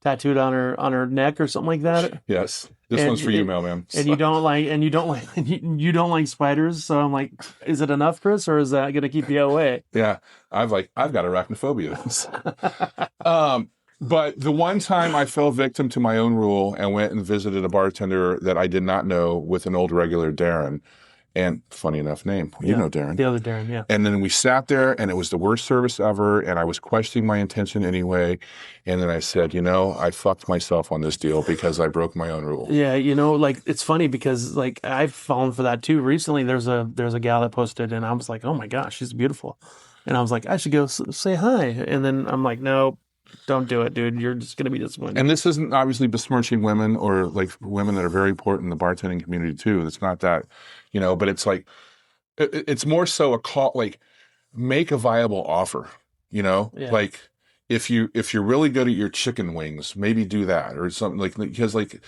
tattooed on her neck or something like that. Yes, one's for you, mailman. And you don't like spiders. So I'm like, is it enough, Chris, or is that going to keep you away? Yeah, I've got arachnophobia. But the one time I fell victim to my own rule and went and visited a bartender that I did not know with an old regular, Darren, and funny enough name, you know Darren. The other Darren, yeah. And then we sat there and it was the worst service ever and I was questioning my intention anyway. And then I said, I fucked myself on this deal because I broke my own rule. Yeah, like it's funny because like I've fallen for that too. Recently there's a gal that posted and I was like, oh my gosh, she's beautiful. And I was like, I should go say hi. And then I'm like, no. Don't do it, dude. You're just going to be disappointed. And this isn't obviously besmirching women or like women that are very important in the bartending community too. It's not that, but it's like, it's more so a call, like make a viable offer, like if you're really good at your chicken wings, maybe do that or something because like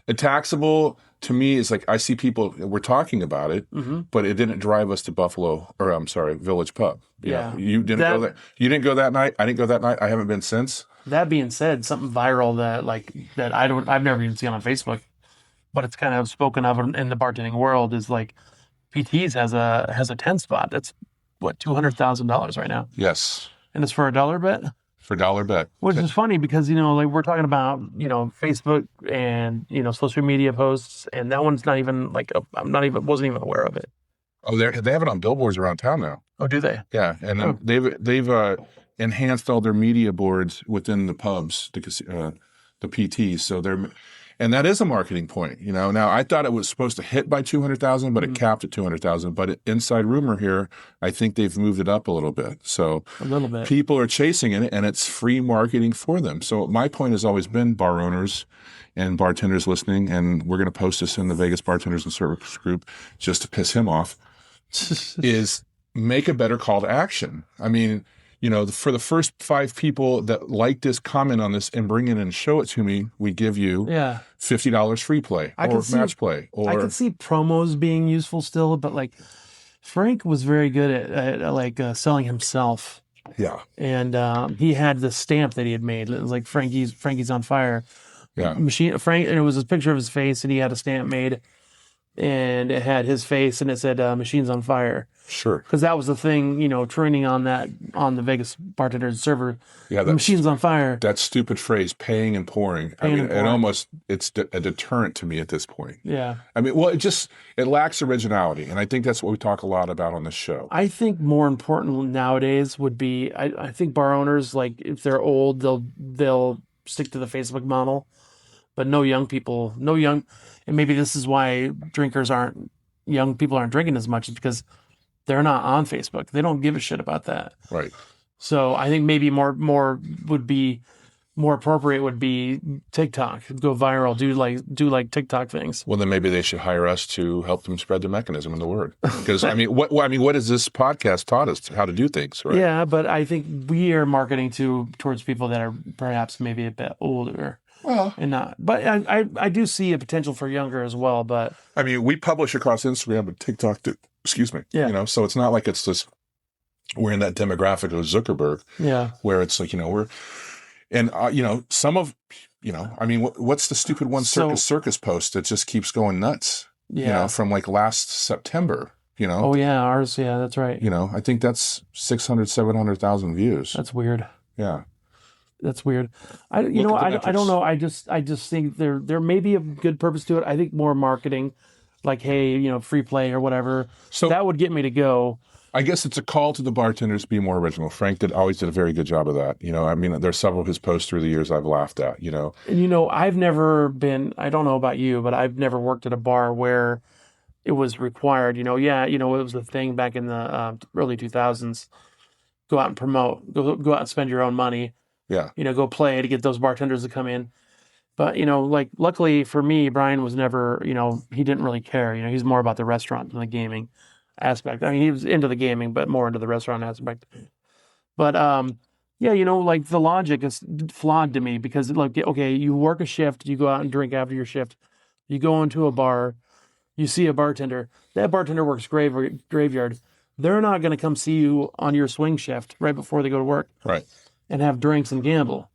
a taxable to me is like, I see people, we're talking about it, but it didn't drive us to Buffalo or I'm sorry, Village Pub. You didn't go that. You didn't go that night. I didn't go that night. I haven't been since. That being said, something viral that I've never even seen on Facebook, but it's kind of spoken of in the bartending world is like PT's has a 10 spot. That's what, $200,000 right now. Yes. And it's for a dollar bet. For dollar bet. Which is funny because, like we're talking about, Facebook and, social media posts, and that one's not even like, wasn't even aware of it. Oh, they have it on billboards around town now. Oh, do they? Yeah. And they've enhanced all their media boards within the pubs, the PTs. So and that is a marketing point, Now I thought it was supposed to hit by 200,000, but it capped at 200,000. But inside rumor here, I think they've moved it up a little bit. So a little bit. People are chasing it, and it's free marketing for them. So my point has always been bar owners and bartenders listening, and we're going to post this in the Vegas Bartenders and Servers group just to piss him off, is make a better call to action. I mean, for the first 5 people that like this, comment on this, and bring it and show it to me, we give you $50 free play or match play. Or I could see promos being useful still, but like Frank was very good at selling himself. Yeah, and he had the stamp that he had made. It was like Frankie's on fire. Yeah, Frank, and it was a picture of his face, and he had a stamp made, and it had his face, and it said "Machines on Fire." Sure, because that was the thing, training on the Vegas Bartenders Server. Yeah, Machines on Fire. That stupid phrase, paying and pouring. It's a deterrent to me at this point. Yeah, I mean, well, it lacks originality, and I think that's what we talk a lot about on this show. I think more important nowadays would be, I think bar owners, like if they're old, they'll stick to the Facebook model, but and maybe this is why young people aren't drinking as much, is because they're not on Facebook. They don't give a shit about that. Right. So I think maybe more would be more appropriate would be TikTok. Go viral. Do like TikTok things. Well, then maybe they should hire us to help them spread the mechanism and the word. Because what has this podcast taught us how to do things? Right? Yeah, but I think we are marketing towards people that are perhaps maybe a bit older. Well, and not, but I do see a potential for younger as well. But I mean, we publish across Instagram and TikTok. Excuse me. Yeah. So it's not like it's just we're in that demographic of Zuckerberg. Yeah. Where it's like we're, and some of, I mean, what's the stupid one circus post that just keeps going nuts? Yeah. From like last September. Oh yeah, ours. Yeah, that's right. I think that's 600, 700,000 views. That's weird. Yeah. That's weird. I don't know. I just think there may be a good purpose to it. I think more marketing, like, hey, free play or whatever. So that would get me to go. I guess it's a call to the bartenders to be more original. Frank always did a very good job of that. I mean, there's several of his posts through the years I've laughed at. And I've never been. I don't know about you, but I've never worked at a bar where it was required. It was the thing back in the early 2000s. Go out and promote. Go out and spend your own money. Yeah. Go play to get those bartenders to come in. But, luckily for me, Brian was never, he didn't really care. He's more about the restaurant than the gaming aspect. I mean, he was into the gaming, but more into the restaurant aspect. But, the logic is flawed to me because, okay, you work a shift, you go out and drink after your shift. You go into a bar, you see a bartender. That bartender works graveyard. They're not going to come see you on your swing shift right before they go to work. Right. And have drinks and gamble.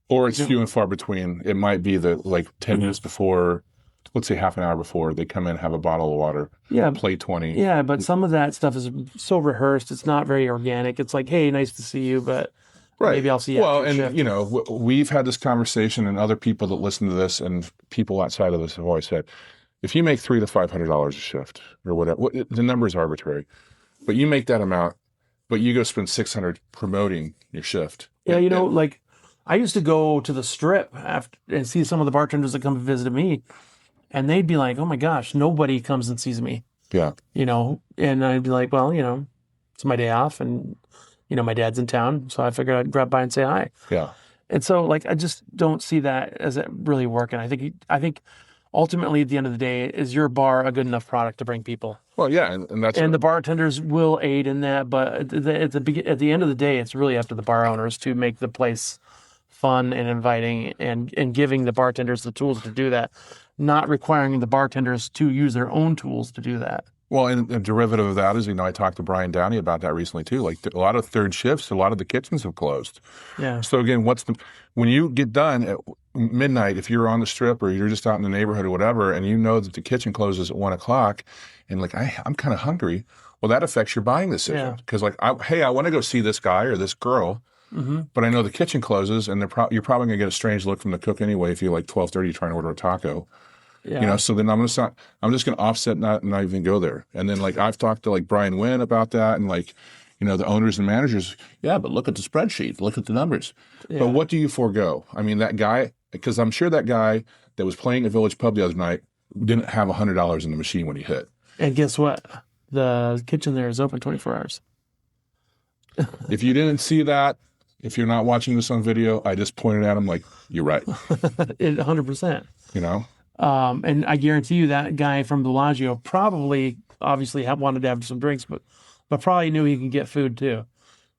Or it's few and far between. It might be that 10 minutes before, let's say half an hour before, they come in, have a bottle of water, play 20. Yeah, but some of that stuff is so rehearsed. It's not very organic. It's like, hey, nice to see you, but maybe I'll see you after shift. We've had this conversation, and other people that listen to this and people outside of this have always said, if you make $300 to $500 a shift or whatever, the number is arbitrary, but you make that amount, but you go spend $600 promoting your shift. Yeah, I used to go to the strip and see some of the bartenders that come and visit me, and they'd be like, "Oh my gosh, nobody comes and sees me." Yeah. And I'd be like, "Well, it's my day off, and my dad's in town, so I figured I'd grab by and say hi." Yeah. And so, like, I just don't see that as it really working. I think ultimately, at the end of the day, is your bar a good enough product to bring people? Well, yeah, and that's And the bartenders will aid in that, but at the end of the day, it's really up to the bar owners to make the place fun and inviting, and giving the bartenders the tools to do that, not requiring the bartenders to use their own tools to do that. Well, and a derivative of that is, I talked to Brian Downey about that recently too. Like a lot of third shifts, a lot of the kitchens have closed. Yeah. So again, when you get done at midnight, if you're on the strip or you're just out in the neighborhood or whatever, and you know that the kitchen closes at 1:00, and like I'm kind of hungry, well, that affects your buying decision because I want to go see this guy or this girl, but I know the kitchen closes, and you're probably gonna get a strange look from the cook anyway if you're like 12:30 trying to order a taco. Yeah. So then I'm just going to offset not even go there. And then like I've talked to like Brian Wynn about that, and like, the owners and managers. Yeah, but look at the spreadsheet, look at the numbers. Yeah. But what do you forego? I mean, that guy, because I'm sure that guy that was playing at Village Pub the other night didn't have $100 in the machine when he hit. And guess what? The kitchen there is open 24 hours. If you didn't see that, if you're not watching this on video, I just pointed at him like, you're right. 100%. And I guarantee you that guy from Bellagio probably, obviously, wanted to have some drinks, but probably knew he could get food too.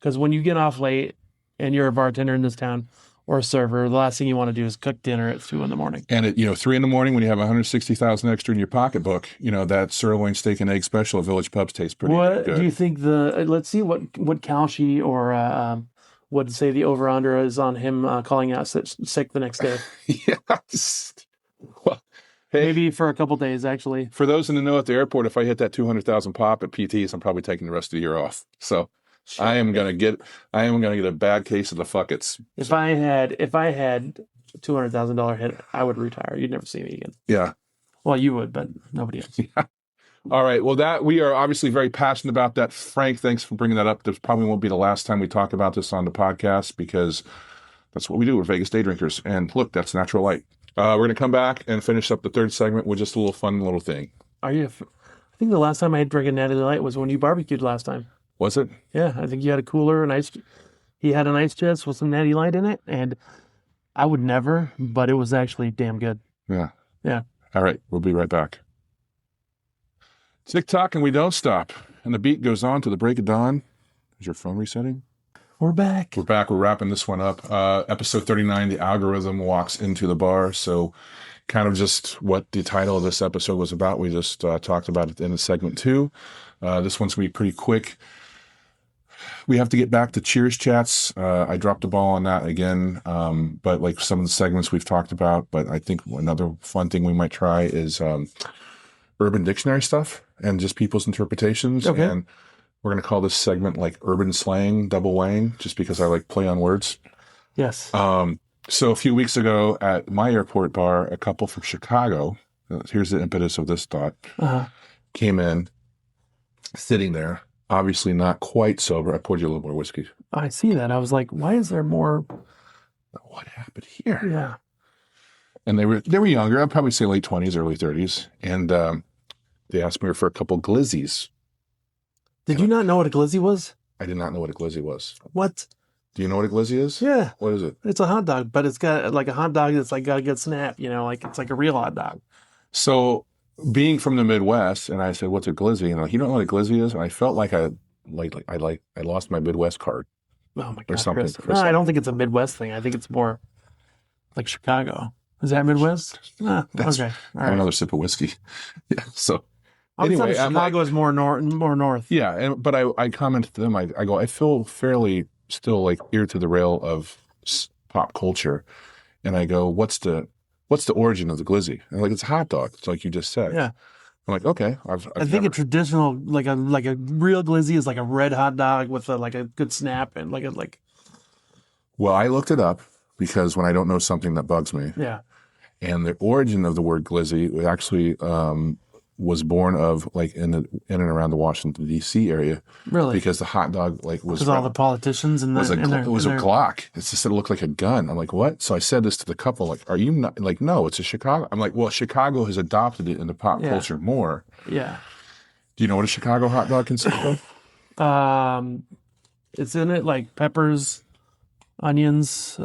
Because when you get off late and you're a bartender in this town or a server, the last thing you want to do is cook dinner at 2 a.m. And at 3 a.m, when you have $160,000 extra in your pocketbook, that sirloin steak and egg special at Village Pubs tastes pretty good. What do you think let's see what Kalshi or would say the over-under is on him calling out sick the next day. Yes. Well, hey, maybe for a couple days, actually. For those in the know at the airport, if I hit that 200,000 pop at PTs, I'm probably taking the rest of the year off. So sure. I am gonna get a bad case of the fuckets. If I had $200,000 hit, I would retire. You'd never see me again. Yeah. Well, you would, but nobody else. Yeah. All right. Well, we are obviously very passionate about that. Frank, thanks for bringing that up. This probably won't be the last time we talk about this on the podcast, because that's what we do. We're Vegas day drinkers, and look, that's natural light. We're going to come back and finish up the third segment with just a little fun little thing. I think the last time I had drank a Natty Light was when you barbecued last time. Was it? Yeah, I think you had a cooler, he had an ice chest with some Natty Light in it, and I would never, but it was actually damn good. Yeah. Yeah. All right, we'll be right back. Tick-tock and we don't stop, and the beat goes on to the break of dawn. Is your phone resetting? We're back. We're back. We're wrapping this one up. Episode 39, the algorithm walks into the bar. So kind of just what the title of this episode was about. We just talked about it in segment 2. This one's going to be pretty quick. We have to get back to Cheers Chats. I dropped the ball on that again. But like some of the segments we've talked about, but I think another fun thing we might try is Urban Dictionary stuff and just people's interpretations. Okay. And we're going to call this segment like urban slang, double wang, just because I like play on words. Yes. So a few weeks ago at my airport bar, a couple from Chicago, here's the impetus of this thought, came in, sitting there, obviously not quite sober. I poured you a little more whiskey. I see that. I was like, why is there more? What happened here? Yeah. And they were younger. I'd probably say late 20s, early 30s. And they asked me for a couple glizzies. Did you not know what a glizzy was? I did not know what a glizzy was. What? Do you know what a glizzy is? Yeah. What is it? It's a hot dog, but it's got like a hot dog that's like got a good snap, like it's like a real hot dog. So being from the Midwest, and I said, what's a glizzy? And like, you don't know what a glizzy is? And I felt like I lost my Midwest card. Oh my God, or something. Chris. No, I don't think it's a Midwest thing. I think it's more like Chicago. Is that Midwest? Okay. All right. Have another sip of whiskey. Yeah. So anyway, Chicago is more north. Yeah, but I commented to them. I go, I feel fairly still like ear to the rail of pop culture, and I go, what's the origin of the glizzy? And like, it's a hot dog. It's like you just said. Yeah. I'm like, okay. I think a traditional like a real glizzy is like a red hot dog with a good snap and like. Well, I looked it up because when I don't know something that bugs me. Yeah. And the origin of the word glizzy actually was born of like in and around the Washington D.C. area. Really? Because the hot dog was because all the politicians and it was a Glock. It's just it looked like a gun. I'm like, what? So I said this to the couple, like, are you not like, no, it's a Chicago. I'm like, well, Chicago has adopted it into pop culture more. Yeah. Do you know what a Chicago hot dog consists of? It's in it like peppers, onions,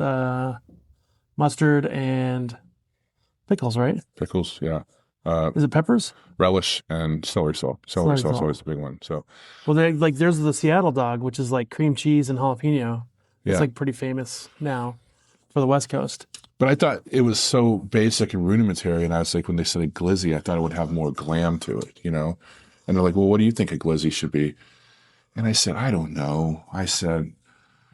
mustard, and pickles, right? Pickles, yeah. Is it peppers? Relish and celery salt. Celery Celery salt's salt. always the big one. So Well, there's the Seattle dog, which is like cream cheese and jalapeno. It's Yeah. like pretty famous now for the West Coast. But I thought it was so basic and rudimentary, and I was like, when they said a glizzy, I thought it would have more glam to it, you know? And they're like, well, what do you think a glizzy should be? And I said, I don't know. I said,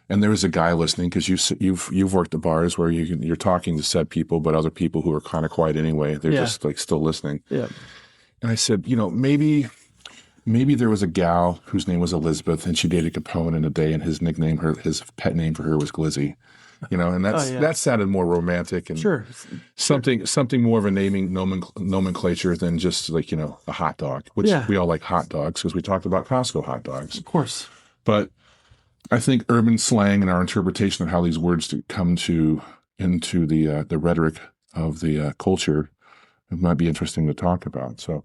and there was a guy listening, because you've worked at bars where you're talking to said people, but other people who are kind of quiet anyway, they're Yeah. just like still listening. Yeah. And I said, you know, maybe there was a gal whose name was Elizabeth, and she dated Capone in a day, and his pet name for her was Glizzy. You know, and that sounded more romantic and Sure. something more of a naming nomenclature than just like, you know, a hot dog, which we all like hot dogs because we talked about Costco hot dogs. Of course. But I think urban slang and our interpretation of how these words come into the rhetoric of the culture, it might be interesting to talk about. So,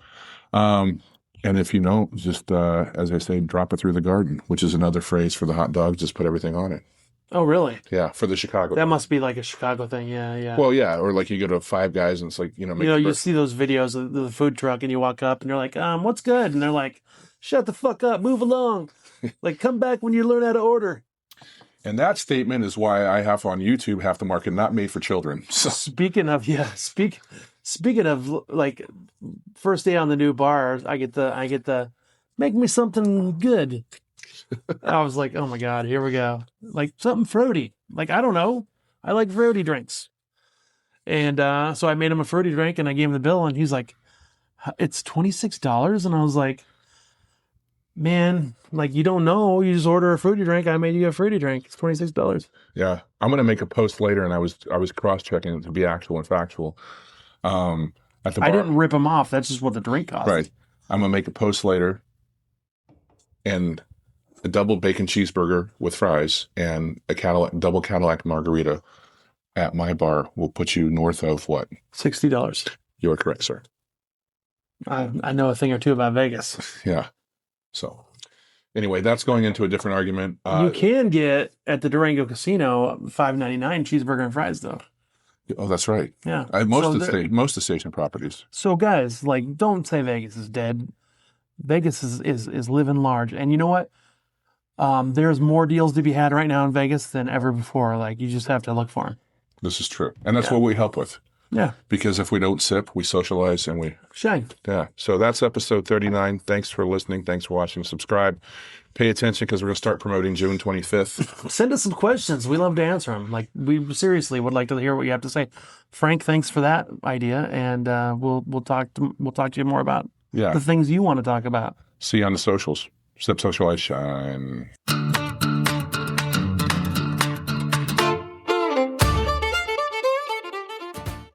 and if you know, just as I say, drop it through the garden, which is another phrase for the hot dog. Just put everything on it. Oh, really? Yeah, for the Chicago. That must be like a Chicago thing. Yeah, yeah. Well, yeah, or like you go to Five Guys and it's like, you know, You see those videos of the food truck and you walk up and you're like, what's good? And they're like, shut the fuck up, move along. Like, come back when you learn how to order. And that statement is why I have on YouTube half the market not made for children. So. Speaking of like first day on the new bar, I get the make me something good. I was like, oh my God, here we go. Like something fruity. Like, I don't know. I like fruity drinks. And so I made him a fruity drink and I gave him the bill and he's like, it's $26. And I was like, man, like, you don't know. You just order a fruity drink. I made you a fruity drink. It's $26. Yeah. I'm going to make a post later, and I was cross-checking it to be actual and factual. At the bar. I didn't rip him off. That's just what the drink cost. Right. I'm going to make a post later, and a double bacon cheeseburger with fries and a double Cadillac margarita at my bar will put you north of what? $60. You are correct, sir. I know a thing or two about Vegas. Yeah. So anyway, that's going into a different argument. You can get at the Durango Casino $5.99 cheeseburger and fries, though. Oh, that's right. Yeah. Most of the station properties. So guys, like, don't say Vegas is dead. Vegas is living large. And you know what? There's more deals to be had right now in Vegas than ever before. Like, you just have to look for them. This is true. And that's what we help with. Yeah. Because if we don't sip, we socialize and we shine. Yeah. So that's episode 39. Thanks for listening. Thanks for watching. Subscribe. Pay attention because we're going to start promoting June 25th. Send us some questions. We love to answer them. Like, we seriously would like to hear what you have to say. Frank, thanks for that idea. And we'll talk to you more about the things you want to talk about. See you on the socials. Sip, socialize, shine.